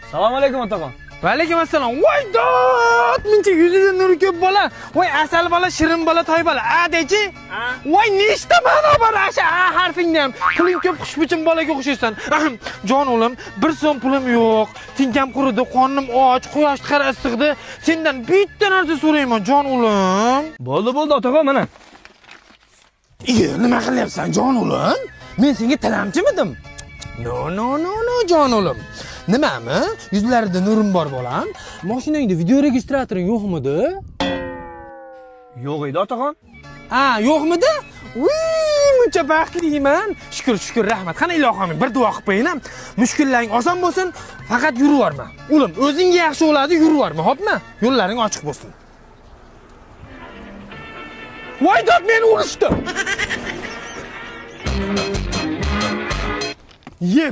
Assalomu alaykum otaxon. Va alaykum assalom. Voy dod! Mencha yuzida nuri ko'p bola. Voy asal bola, shirin bola, toy bola. Dechi? Voy nechta ma'no bor asha harfingda ham. Puling ko'p, xushbichim bolaga o'xshaysan. Jon o'g'lim, 1 so'm pulim yo'q. Tinkam quridi, qornim och, quyosh qara issiqdi. Sendan bitta narsa so'rayman, jon o'g'lim. Bo'ldi, otaxon, mana. Nima qilyapsan, jon o'g'lim? Men senga tilamchimidim? No, jon o'g'lim. Nimami? Yuzlarida nurim bor bolam. Mashinangda video registratoring yo'qmidi? Yo'q edi otaxon. Yo'qmidi? Muncha baxtliman. Shukr, rahmat. Qani ilohim, bir duo qilib qo'ying. Mushkullaring oson bo'lsin, faqat yuraverma. O'g'lim, o'zingga yaxshi bo'ladi, yuraverma, xo'pmi? Yo'llaring ochiq bo'lsin. Voy dod, meni urishdi. Ye,